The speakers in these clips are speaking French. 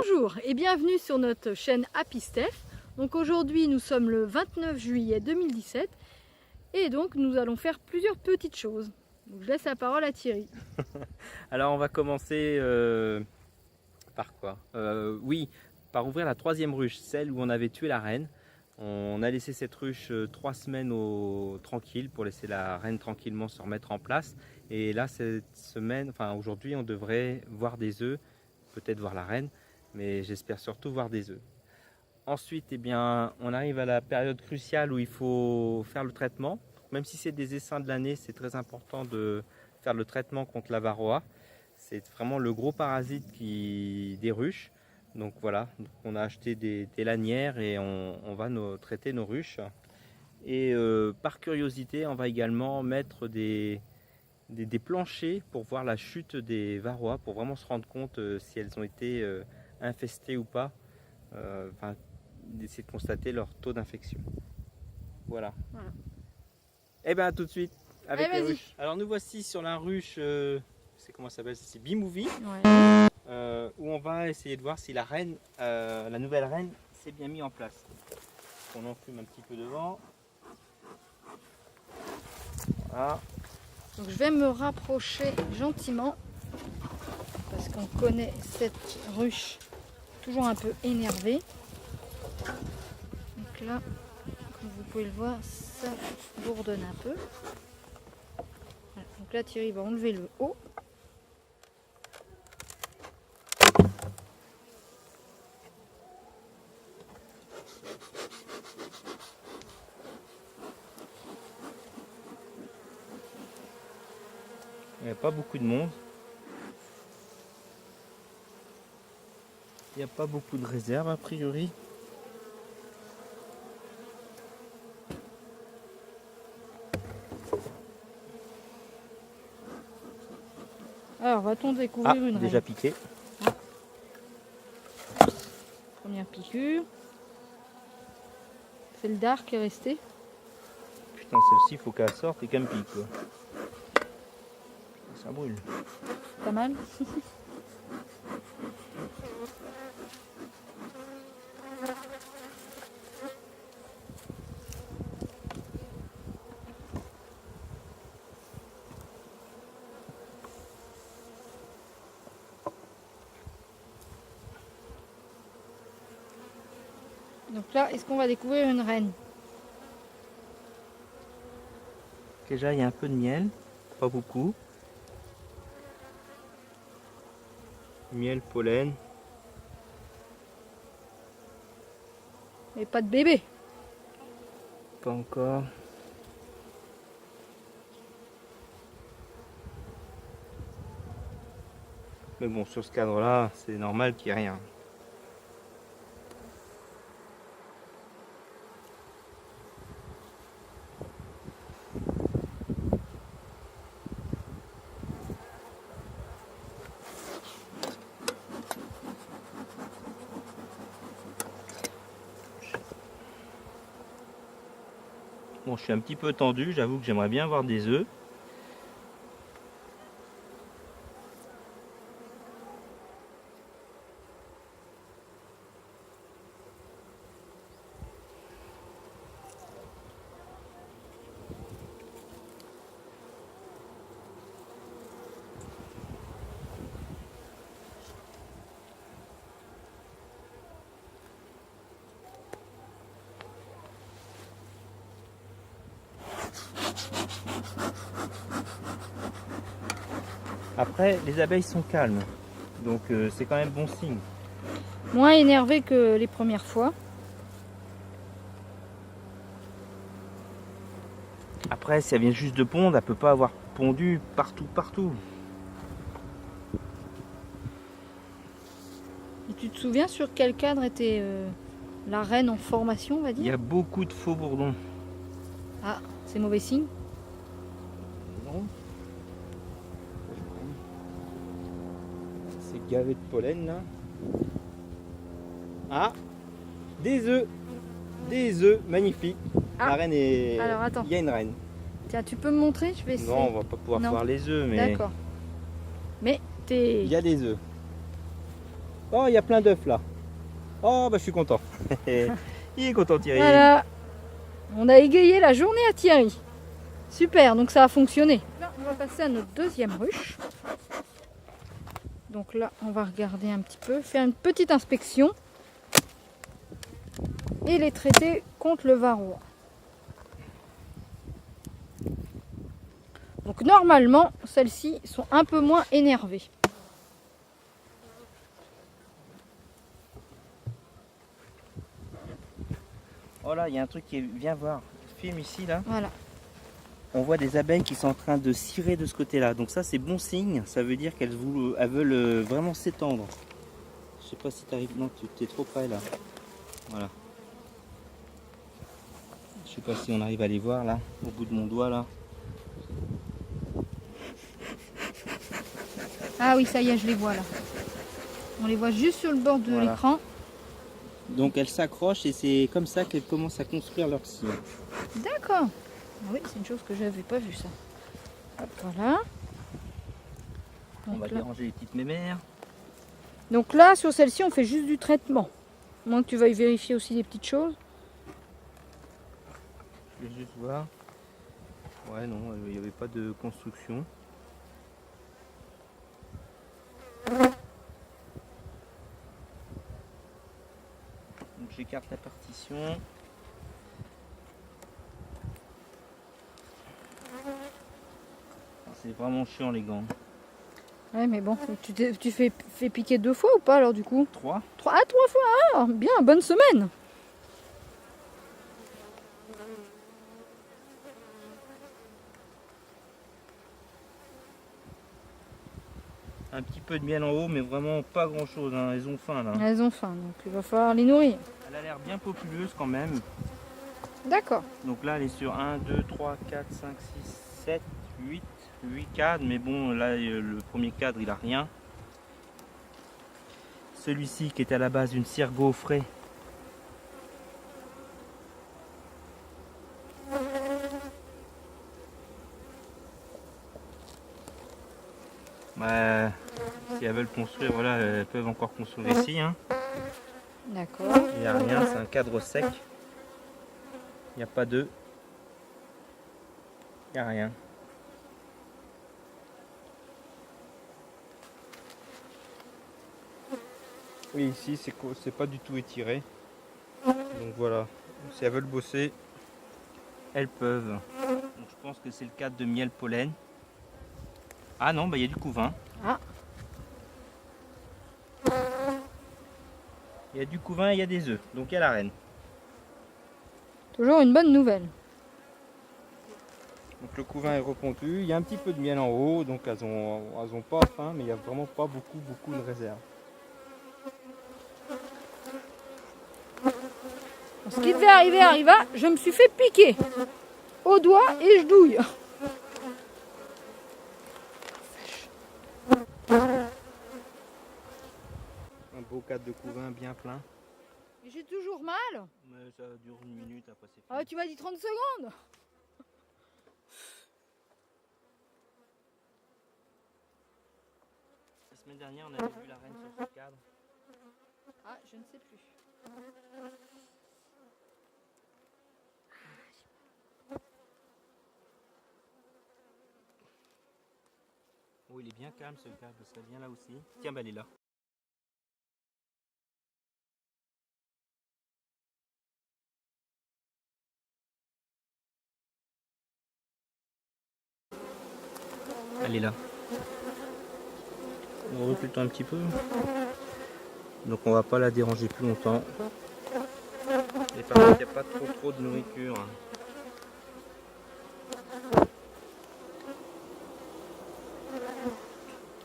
Bonjour et bienvenue sur notre chaîne Happy Steph. Donc aujourd'hui nous sommes le 29 juillet 2017 et donc nous allons faire plusieurs petites choses. Donc je laisse la parole à Thierry. Alors on va commencer par quoi? Oui, par ouvrir la troisième ruche, celle où on avait tué la reine. On a laissé cette ruche 3 semaines tranquille pour laisser la reine tranquillement se remettre en place. Et là cette semaine, enfin aujourd'hui, on devrait voir des œufs, peut-être voir la reine, mais j'espère surtout voir des œufs. Ensuite, eh bien, on arrive à la période cruciale où il faut faire le traitement. Même si c'est des essaims de l'année, c'est très important de faire le traitement contre la varroa. C'est vraiment le gros parasite des ruches. Donc voilà, on a acheté des lanières et on va traiter nos ruches. Et par curiosité, on va également mettre des planchers pour voir la chute des varroas, pour vraiment se rendre compte si elles ont été infestées ou pas. D'essayer de constater leur taux d'infection. Voilà. Et bien tout de suite avec les ruches. Alors nous voici sur la ruche, c'est comment ça s'appelle, c'est B-Movie, où on va essayer de voir si la reine, la nouvelle reine, s'est bien mise en place. On enfume un petit peu devant. Voilà. Donc je vais me rapprocher gentiment parce qu'on connaît cette ruche toujours un peu énervée. Donc là, comme vous pouvez le voir, ça bourdonne un peu. Voilà. Donc là, Thierry va enlever le haut. Il n'y a pas beaucoup de monde. Il n'y a pas beaucoup de réserves a priori. Alors, va-t-on découvrir une reine? Déjà piqué. Première piqûre. C'est le dard qui est resté. Putain, celle-ci, il faut qu'elle sorte et qu'elle me pique. Quoi. Ça brûle. Pas mal. Donc là, est-ce qu'on va découvrir une reine? Déjà, il y a un peu de miel, pas beaucoup. Miel, pollen. Mais pas de bébé. Pas encore. Mais bon, sur ce cadre-là, c'est normal qu'il n'y ait rien. Bon, je suis un petit peu tendu, j'avoue que j'aimerais bien avoir des œufs. Après, les abeilles sont calmes, donc c'est quand même bon signe. Moins énervé que les premières fois. Après, si elle vient juste de pondre, elle peut pas avoir pondu partout. Et tu te souviens sur quel cadre était la reine en formation, on va dire? Il y a beaucoup de faux bourdons. Ah, c'est mauvais signe. Non. C'est gavé de pollen là. Ah, des œufs magnifiques. Ah. La reine est. Alors attends. Il y a une reine. Tiens, tu peux me montrer? Je vais essayer. Non, on va pas pouvoir voir les œufs, mais D'accord. Mais t'es. il y a des œufs. Oh, il y a plein d'œufs là. Oh, bah je suis content. Il est content Thierry. Voilà. On a égayé la journée à Thierry. Super, donc ça a fonctionné. Là, on va passer à notre deuxième ruche. Donc là, on va regarder un petit peu, faire une petite inspection et les traiter contre le varroa. Donc normalement, celles-ci sont un peu moins énervées. Oh là, il y a un truc qui est... Viens voir. Filme ici là. Voilà. On voit des abeilles qui sont en train de cirer de ce côté-là. Donc ça, c'est bon signe. Ça veut dire qu'elles veulent vraiment s'étendre. Je sais pas si tu arrives. Non, tu es trop près là. Voilà. Je sais pas si on arrive à les voir là, au bout de mon doigt là. Ah oui, ça y est, je les vois là. On les voit juste sur le bord de Voilà. l'écran. Donc elles s'accrochent et c'est comme ça qu'elles commencent à construire leur cire. D'accord. Ah oui, c'est une chose que je n'avais pas vu ça. Hop, voilà. On va Donc là, déranger les petites mémères. donc là, sur celle-ci, on fait juste du traitement. À moins que tu veuilles vérifier aussi des petites choses. Je vais juste voir. Ouais, non, il n'y avait pas de construction. Donc j'écarte la partition. C'est vraiment chiant les gants. Ouais, mais bon, tu fais piquer 2 fois ou pas alors du coup 3. 3 fois. Ah, bien, bonne semaine. Un petit peu de miel en haut, mais vraiment pas grand chose. Hein. Elles ont faim là. Elles ont faim, donc il va falloir les nourrir. Elle a l'air bien populeuse quand même. D'accord. Donc là, elle est sur 1, 2, 3, 4, 5, 6, 7, 8 cadres. Mais bon, là, le premier cadre, il a rien. Celui-ci qui est à la base d'une cire gaufrée. Bah, si elles veulent construire, voilà, elles peuvent encore construire ici. Hein. D'accord. Il n'y a rien, c'est un cadre sec. Il n'y a pas d'œufs. Il n'y a rien. Oui, ici, c'est pas du tout étiré. Donc voilà, si elles veulent bosser, elles peuvent. Donc, je pense que c'est le cadre de miel pollen. Ah non, bah il y a du couvain. Ah. Il y a du couvain et il y a des œufs. Donc il y a la reine. Toujours une bonne nouvelle. Donc le couvain est repondu. Il y a un petit peu de miel en haut, donc elles ont pas faim, mais il n'y a vraiment pas beaucoup de réserve. Ce qui devait arriver arriva, je me suis fait piquer au doigt et je douille. Un beau cadre de couvain bien plein. J'ai toujours mal. Mais ça dure une minute, après c'est fini. Ah, tu m'as dit 30 secondes. La semaine dernière, on avait vu la reine sur ce cadre. Ah, je ne sais plus. Oh, il est bien calme ce cadre, ça vient là aussi. Tiens, bah elle est là. Elle est là. On recule un petit peu. Donc on va pas la déranger plus longtemps. Et par contre, il n'y a pas trop de nourriture.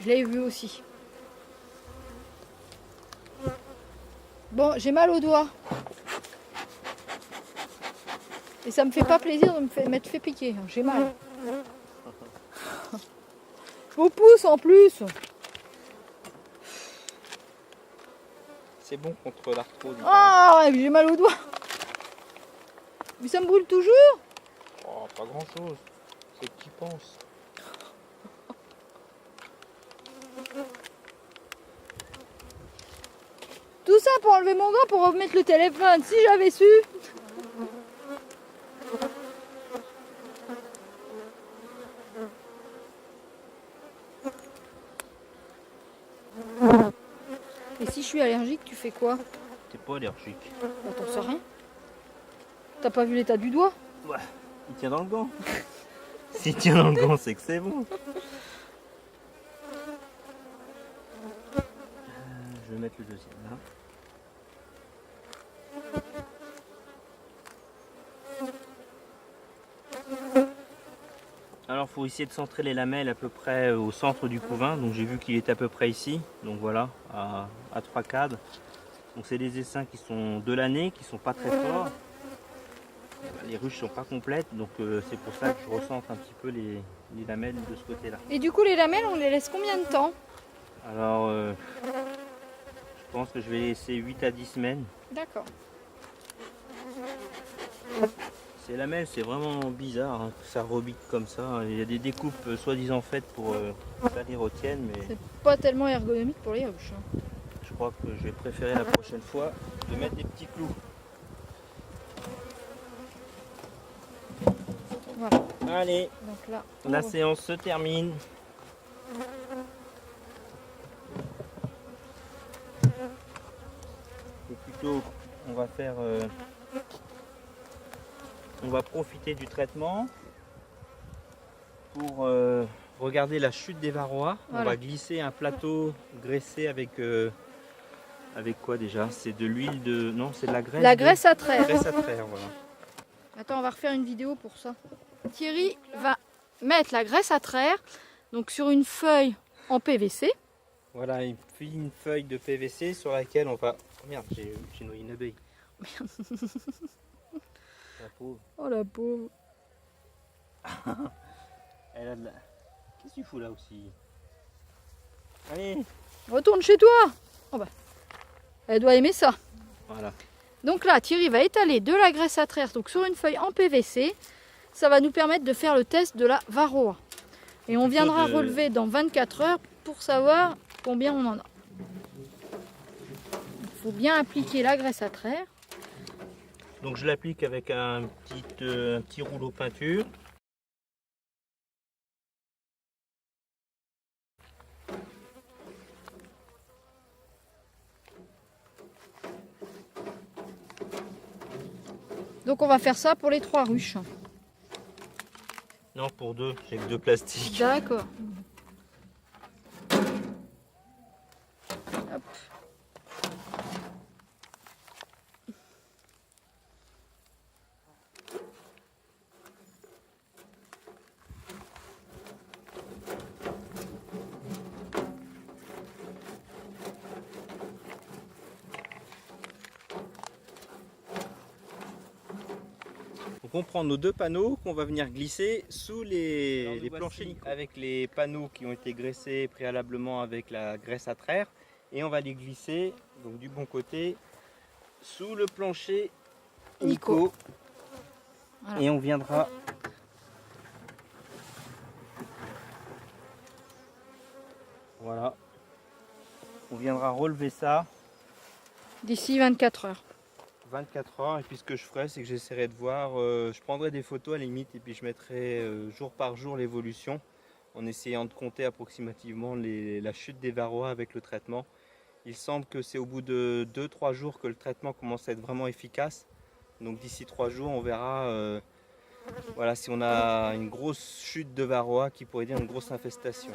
Je l'ai vu aussi. Bon, j'ai mal au doigt. Et ça me fait pas plaisir de m'être fait piquer. J'ai mal. Au pouce en plus. C'est bon contre l'arthrose. Ah, j'ai mal au doigt. Mais ça me brûle toujours. Oh, pas grand chose. C'est que tu penses. Tout ça pour enlever mon gant pour remettre le téléphone, si j'avais su. Et si je suis allergique, tu fais quoi? T'es pas allergique. Bah, t'en sais rien. T'as pas vu l'état du doigt? Ouais, il tient dans le gant. S'il tient dans le gant, c'est que c'est bon. Je vais mettre le deuxième là. Alors il faut essayer de centrer les lamelles à peu près au centre du couvain. Donc j'ai vu qu'il est à peu près ici. Donc voilà, à 3 cadres. Donc c'est des essaims qui sont de l'année, qui sont pas très forts. Les ruches sont pas complètes, donc c'est pour ça que je recentre un petit peu les lamelles de ce côté-là. Et du coup, les lamelles, on les laisse combien de temps? Alors, je pense que je vais laisser 8 à 10 semaines. D'accord. Ces lamelles, c'est vraiment bizarre hein, que ça rebique comme ça. Il y a des découpes soi-disant faites pour que ça les retienne, mais C'est pas tellement ergonomique pour les ruches. Hein. je crois que je vais préférer la prochaine fois de mettre des petits clous. Voilà. Allez, Donc là, la séance se termine. Ou plutôt, on va faire, on va profiter du traitement pour regarder la chute des varroas. Voilà. On va glisser un plateau graissé avec avec quoi déjà? C'est de l'huile de, non, c'est de la graisse. la graisse à traire. Graisse à traire, voilà. Attends, on va refaire une vidéo pour ça. Thierry va mettre la graisse à traire donc sur une feuille en PVC. Voilà, une feuille de PVC sur laquelle on va. Oh merde, j'ai noyé une abeille. La pauvre. Oh la pauvre. Elle a de la. Qu'est-ce que tu fous là aussi? Allez. Retourne chez toi. Oh bah. Elle doit aimer ça. Voilà. Donc là, Thierry va étaler de la graisse à traire donc sur une feuille en PVC. Ça va nous permettre de faire le test de la varroa. Et on viendra relever dans 24 heures pour savoir combien on en a. Il faut bien appliquer la graisse à traire. Donc je l'applique avec un petit rouleau peinture. Donc on va faire ça pour les 3 ruches. Non, pour 2, j'ai que 2 plastiques. D'accord. Hop. Donc on prend nos 2 panneaux qu'on va venir glisser sous les planchers avec les panneaux qui ont été graissés préalablement avec la graisse à traire et on va les glisser donc du bon côté sous le plancher Nico. Voilà. Et on viendra voilà, on viendra relever ça d'ici 24 heures. 24 heures, et puis ce que je ferai, c'est que j'essaierai de voir, je prendrai des photos à la limite et puis je mettrai jour par jour l'évolution en essayant de compter approximativement la chute des varroas avec le traitement. Il semble que c'est au bout de 2-3 jours que le traitement commence à être vraiment efficace. Donc d'ici 3 jours, on verra voilà, si on a une grosse chute de varroa qui pourrait dire une grosse infestation.